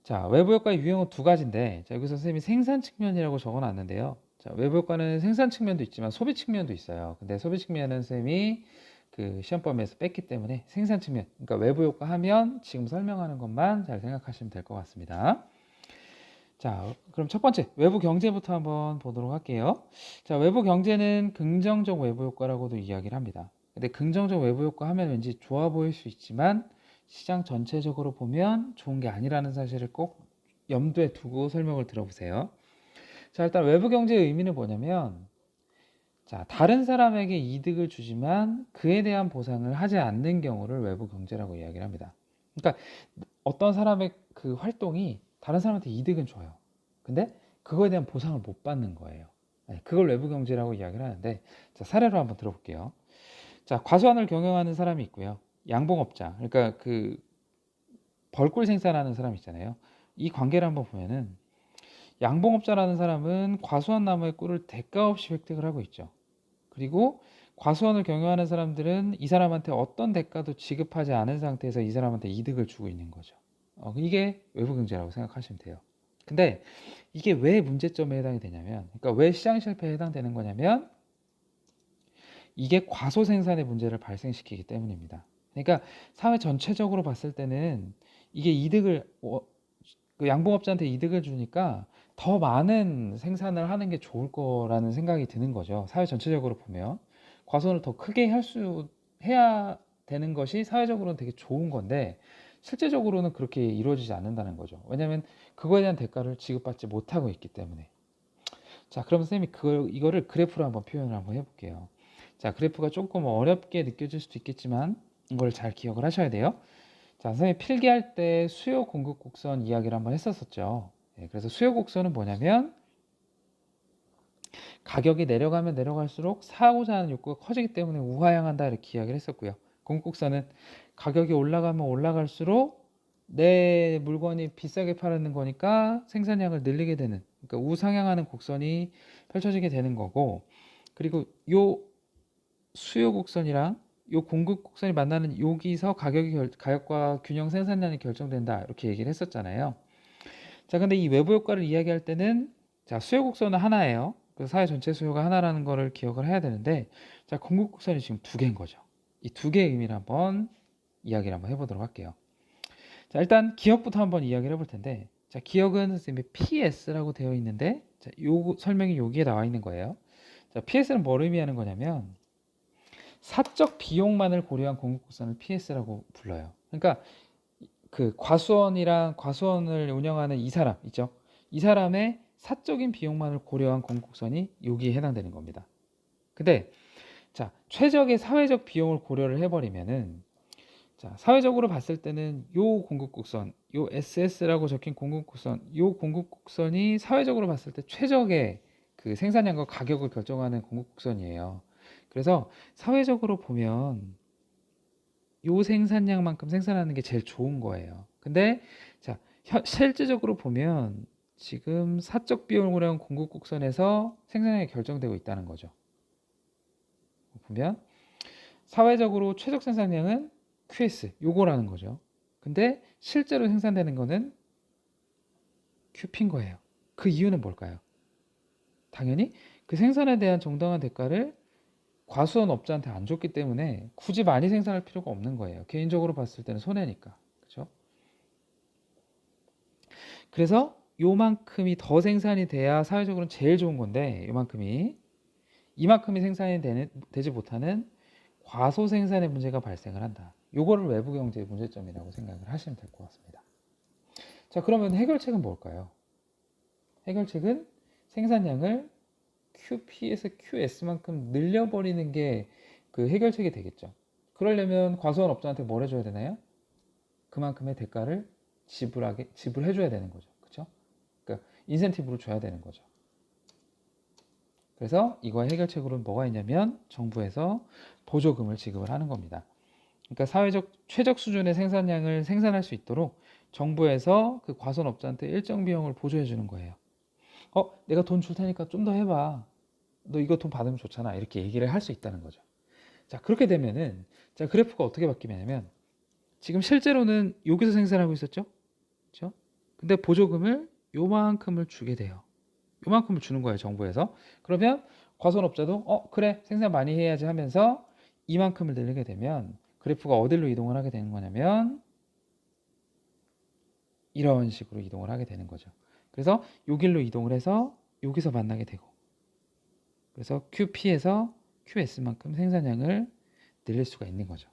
자, 외부 효과의 유형은 두 가지인데, 자, 여기서 선생님이 생산 측면이라고 적어놨는데요. 자, 외부 효과는 생산 측면도 있지만 소비 측면도 있어요. 근데 소비 측면은 선생님이 그 시험 범위에서 뺐기 때문에 생산 측면, 그러니까 외부 효과 하면 지금 설명하는 것만 잘 생각하시면 될 것 같습니다. 자, 그럼 첫 번째 외부 경제부터 한번 보도록 할게요. 자, 외부 경제는 긍정적 외부 효과라고도 이야기를 합니다. 근데 긍정적 외부 효과 하면 왠지 좋아 보일 수 있지만 시장 전체적으로 보면 좋은 게 아니라는 사실을 꼭 염두에 두고 설명을 들어보세요. 자, 일단 외부 경제의 의미는 뭐냐면, 자, 다른 사람에게 이득을 주지만 그에 대한 보상을 하지 않는 경우를 외부 경제라고 이야기를 합니다. 그러니까 어떤 사람의 그 활동이 다른 사람한테 이득은 줘요. 근데 그거에 대한 보상을 못 받는 거예요. 네, 그걸 외부 경제라고 이야기를 하는데, 자, 사례로 한번 들어볼게요. 자, 과수원을 경영하는 사람이 있고요. 양봉업자, 그러니까 그 벌꿀 생산하는 사람 있잖아요. 이 관계를 한번 보면은 양봉업자라는 사람은 과수원 나무의 꿀을 대가 없이 획득을 하고 있죠. 그리고 과수원을 경영하는 사람들은 이 사람한테 어떤 대가도 지급하지 않은 상태에서 이 사람한테 이득을 주고 있는 거죠. 이게 외부 경제라고 생각하시면 돼요. 근데 이게 왜 문제점에 해당이 되냐면, 그러니까 왜 시장 실패에 해당되는 거냐면, 이게 과소 생산의 문제를 발생시키기 때문입니다. 그러니까 사회 전체적으로 봤을 때는 이게 그 양봉업자한테 이득을 주니까 더 많은 생산을 하는 게 좋을 거라는 생각이 드는 거죠. 사회 전체적으로 보면 과소를 더 크게 해야 되는 것이 사회적으로는 되게 좋은 건데 실제적으로는 그렇게 이루어지지 않는다는 거죠. 왜냐하면 그거에 대한 대가를 지급받지 못하고 있기 때문에. 자, 그럼 선생님이 이거를 그래프로 한번 표현을 한번 해볼게요. 자, 그래프가 조금 어렵게 느껴질 수도 있겠지만 이걸 잘 기억을 하셔야 돼요. 자, 선생님이 필기할 때 수요 공급 곡선 이야기를 한번 했었었죠. 그래서 수요 곡선은 뭐냐면 가격이 내려가면 내려갈수록 사고자 하는 욕구가 커지기 때문에 우하향한다 이렇게 이야기를 했었고요. 공급 곡선은 가격이 올라가면 올라갈수록 내 물건이 비싸게 팔는 거니까 생산량을 늘리게 되는, 그러니까 우상향하는 곡선이 펼쳐지게 되는 거고, 그리고 요 수요 곡선이랑 요 공급 곡선이 만나는 여기서 가격과 균형 생산량이 결정된다 이렇게 얘기를 했었잖아요. 자, 근데 이 외부 효과를 이야기할 때는 자, 수요 곡선은 하나예요. 그래서 사회 전체 수요가 하나라는 거를 기억을 해야 되는데, 자, 공급 곡선이 지금 두 개인 거죠. 이 두 개의 의미를 한번 이야기를 한번 해보도록 할게요. 자, 일단 기억부터 한번 이야기를 해볼 텐데, 자, 기억은 선생님이 PS라고 되어 있는데, 자, 요 설명이 여기에 나와 있는 거예요. 자, PS는 뭘 의미하는 거냐면 사적 비용만을 고려한 공급 곡선을 PS라고 불러요. 그러니까 그 과수원을 운영하는 이 사람 있죠? 이 사람의 사적인 비용만을 고려한 공급 곡선이 여기에 해당되는 겁니다. 근데 자, 최적의 사회적 비용을 고려를 해버리면은 자, 사회적으로 봤을 때는 요 공급 곡선, 요 SS라고 적힌 공급 곡선, 요 공급 곡선이 사회적으로 봤을 때 최적의 그 생산량과 가격을 결정하는 공급 곡선이에요. 그래서 사회적으로 보면 요 생산량만큼 생산하는 게 제일 좋은 거예요. 근데 자, 실질적으로 보면 지금 사적 비용을 고려한 공급 곡선에서 생산량이 결정되고 있다는 거죠. 보면 사회적으로 최적 생산량은 QS 요거라는 거죠. 근데 실제로 생산되는 거는 QP인 거예요. 그 이유는 뭘까요? 당연히 그 생산에 대한 정당한 대가를 과수원 업자한테 안 줬기 때문에 굳이 많이 생산할 필요가 없는 거예요. 개인적으로 봤을 때는 손해니까. 그렇죠? 그래서 요만큼이 더 생산이 돼야 사회적으로는 제일 좋은 건데 이만큼이 생산이 되지 못하는 과소 생산의 문제가 발생을 한다. 요거를 외부 경제의 문제점이라고 생각을 하시면 될 것 같습니다. 자, 그러면 해결책은 뭘까요? 해결책은 생산량을 QP에서 QS만큼 늘려버리는 게 그 해결책이 되겠죠. 그러려면 과수원 업자한테 뭘 해줘야 되나요? 그만큼의 대가를 지불해줘야 되는 거죠. 그렇죠? 그러니까 인센티브를 줘야 되는 거죠. 그래서 이거의 해결책으로는 뭐가 있냐면 정부에서 보조금을 지급을 하는 겁니다. 그러니까 사회적 최적 수준의 생산량을 생산할 수 있도록 정부에서 그 과수원업자한테 일정 비용을 보조해 주는 거예요. 내가 돈 줄 테니까 좀 더 해봐. 너 이거 돈 받으면 좋잖아. 이렇게 얘기를 할 수 있다는 거죠. 자, 그렇게 되면은 자, 그래프가 어떻게 바뀌냐면 지금 실제로는 여기서 생산하고 있었죠? 그렇죠? 근데 보조금을 요만큼을 주게 돼요. 요만큼을 주는 거예요, 정부에서. 그러면 과수원업자도 그래, 생산 많이 해야지 하면서 이만큼을 늘리게 되면 그래프가 어디로 이동을 하게 되는 거냐면 이런 식으로 이동을 하게 되는 거죠. 그래서 요 길로 이동을 해서 여기서 만나게 되고, 그래서 QP에서 QS만큼 생산량을 늘릴 수가 있는 거죠.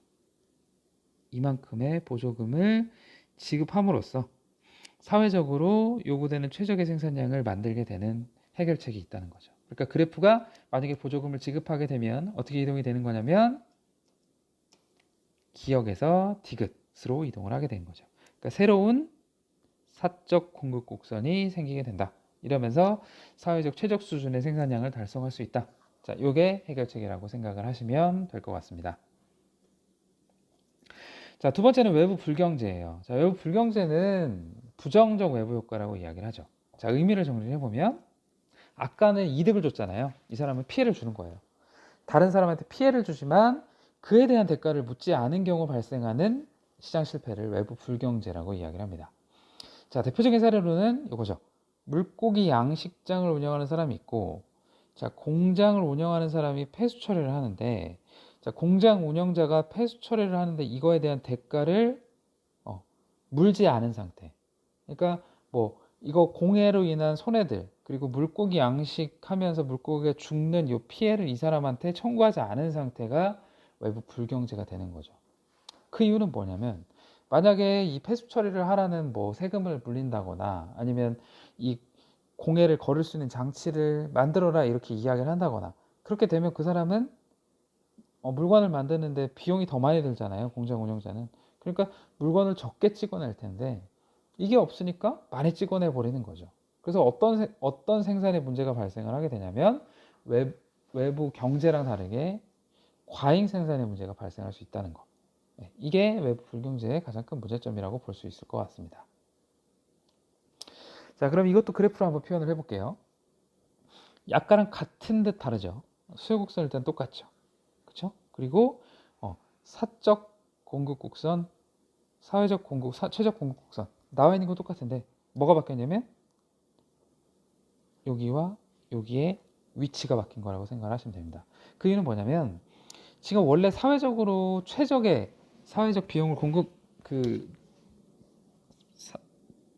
이만큼의 보조금을 지급함으로써 사회적으로 요구되는 최적의 생산량을 만들게 되는 해결책이 있다는 거죠. 그러니까 그래프가 만약에 보조금을 지급하게 되면 어떻게 이동이 되는 거냐면 기역에서 디귿으로 이동을 하게 된 거죠. 그러니까 새로운 사적 공급 곡선이 생기게 된다. 이러면서 사회적 최적 수준의 생산량을 달성할 수 있다. 자, 이게 해결책이라고 생각을 하시면 될 것 같습니다. 자, 두 번째는 외부 불경제예요. 자, 외부 불경제는 부정적 외부 효과라고 이야기를 하죠. 자, 의미를 정리를 해보면 아까는 이득을 줬잖아요. 이 사람은 피해를 주는 거예요. 다른 사람한테 피해를 주지만 그에 대한 대가를 묻지 않은 경우 발생하는 시장 실패를 외부 불경제라고 이야기를 합니다. 자, 대표적인 사례로는 이거죠. 물고기 양식장을 운영하는 사람이 있고, 자, 공장을 운영하는 사람이 폐수 처리를 하는데, 자, 공장 운영자가 폐수 처리를 하는데 이거에 대한 대가를 물지 않은 상태. 그러니까 뭐 이거 공해로 인한 손해들, 그리고 물고기 양식하면서 물고기가 죽는 이 피해를 이 사람한테 청구하지 않은 상태가 외부 불경제가 되는 거죠. 그 이유는 뭐냐면 만약에 이 폐수 처리를 하라는 뭐 세금을 물린다거나 아니면 이 공해를 거를 수 있는 장치를 만들어라 이렇게 이야기를 한다거나 그렇게 되면 그 사람은 물건을 만드는데 비용이 더 많이 들잖아요. 공장 운영자는. 그러니까 물건을 적게 찍어낼 텐데 이게 없으니까 많이 찍어내 버리는 거죠. 그래서 어떤 생산에 문제가 발생을 하게 되냐면 외부 경제랑 다르게 과잉 생산의 문제가 발생할 수 있다는 거. 이게 외부 불경제의 가장 큰 문제점이라고 볼 수 있을 것 같습니다. 자, 그럼 이것도 그래프로 한번 표현을 해볼게요. 약간은 같은 듯 다르죠. 수요곡선 일단 똑같죠. 그렇죠? 그리고 사적 공급 곡선, 사회적 공급, 최적 공급 곡선 나와 있는 건 똑같은데 뭐가 바뀌었냐면 여기와 여기에 위치가 바뀐 거라고 생각을 하시면 됩니다. 그 이유는 뭐냐면 지금 원래 사회적으로 최적의 사회적 비용을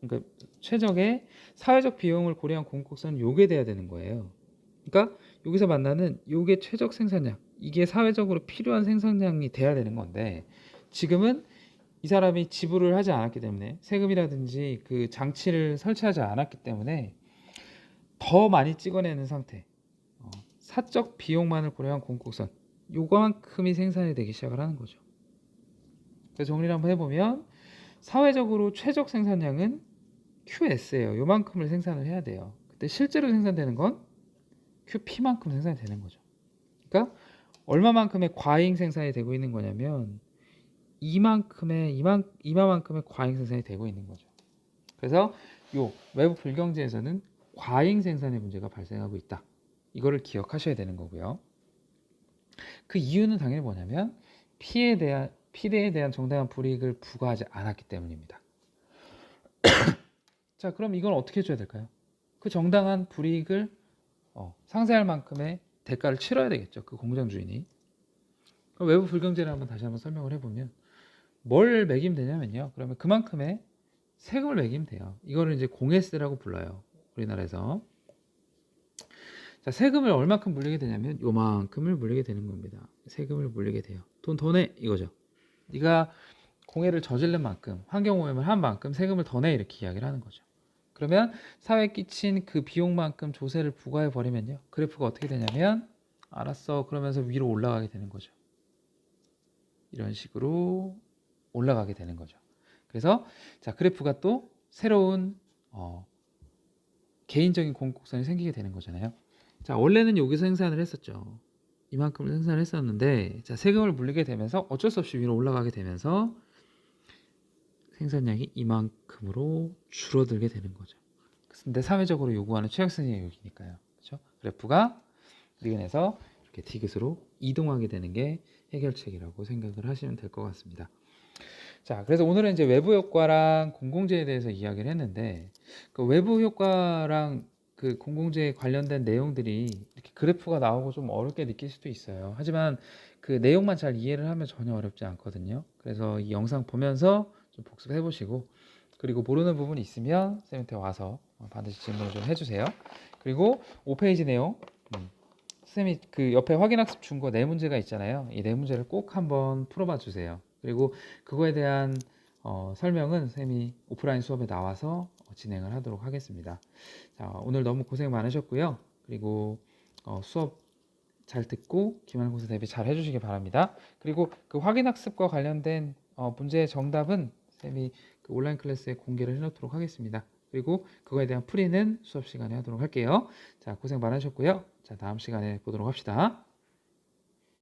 그러니까 최적의 사회적 비용을 고려한 공급곡선은 요게 돼야 되는 거예요. 그러니까 여기서 만나는 요게 최적 생산량, 이게 사회적으로 필요한 생산량이 돼야 되는 건데 지금은 이 사람이 지불을 하지 않았기 때문에 세금이라든지 그 장치를 설치하지 않았기 때문에 더 많이 찍어내는 상태. 사적 비용만을 고려한 공급곡선 요거만큼이 생산이 되기 시작을 하는 거죠. 그래서 정리를 한번 해보면 사회적으로 최적 생산량은 QS예요. 요만큼을 생산을 해야 돼요. 근데 실제로 생산되는 건 QP만큼 생산이 되는 거죠. 그러니까 얼마만큼의 과잉 생산이 되고 있는 거냐면 이만큼의 과잉 생산이 되고 있는 거죠. 그래서 요 외부 불경제에서는 과잉 생산의 문제가 발생하고 있다. 이거를 기억하셔야 되는 거고요. 그 이유는 당연히 뭐냐면 피해에 대한 정당한 불이익을 부과하지 않았기 때문입니다. 자, 그럼 이건 어떻게 해줘야 될까요? 그 정당한 불이익을 상쇄할 만큼의 대가를 치러야 되겠죠. 그 공장 주인이. 그럼 외부 불경제를 다시 한번 설명을 해보면 뭘 매기면 되냐면요. 그러면 그만큼의 세금을 매기면 돼요. 이거를 이제 공예세라고 불러요. 우리나라에서. 자, 세금을 얼마큼 물리게 되냐면 요만큼을 물리게 되는 겁니다. 세금을 물리게 돼요. 돈 더 내 이거죠. 네가 공해를 저지른 만큼, 환경오염을 한 만큼 세금을 더 내 이렇게 이야기를 하는 거죠. 그러면 사회에 끼친 그 비용만큼 조세를 부과해 버리면요. 그래프가 어떻게 되냐면 알았어 그러면서 위로 올라가게 되는 거죠. 이런 식으로 올라가게 되는 거죠. 그래서 자 그래프가 또 새로운 개인적인 공급곡선이 생기게 되는 거잖아요. 자 원래는 여기서 생산을 했었죠. 이만큼을 생산을 했었는데 자 세금을 물리게 되면서 어쩔 수 없이 위로 올라가게 되면서 생산량이 이만큼으로 줄어들게 되는 거죠. 근데 사회적으로 요구하는 최악순위의 여기니까요. 그렇죠? 그래프가 니은에서 이렇게 디귿으로 이동하게 되는 게 해결책이라고 생각을 하시면 될 것 같습니다. 자, 그래서 오늘은 이제 외부 효과랑 공공재에 대해서 이야기를 했는데 그 외부 효과랑 그 공공재에 관련된 내용들이 이렇게 그래프가 나오고 좀 어렵게 느낄 수도 있어요. 하지만 그 내용만 잘 이해를 하면 전혀 어렵지 않거든요. 그래서 이 영상 보면서 좀 복습해 보시고 그리고 모르는 부분이 있으면 쌤한테 와서 반드시 질문을 좀 해주세요. 그리고 5페이지 내용 쌤이 그 옆에 확인학습 준 거 네 문제가 있잖아요. 이 네 문제를 꼭 한번 풀어봐 주세요. 그리고 그거에 대한 설명은 쌤이 오프라인 수업에 나와서 진행을 하도록 하겠습니다. 자, 오늘 너무 고생 많으셨고요. 그리고 수업 잘 듣고 기말고사 대비 잘 해주시기 바랍니다. 그리고 그 확인학습과 관련된 문제의 정답은 쌤이 그 온라인 클래스에 공개를 해놓도록 하겠습니다. 그리고 그거에 대한 풀이는 수업 시간에 하도록 할게요. 자, 고생 많으셨고요. 자, 다음 시간에 보도록 합시다.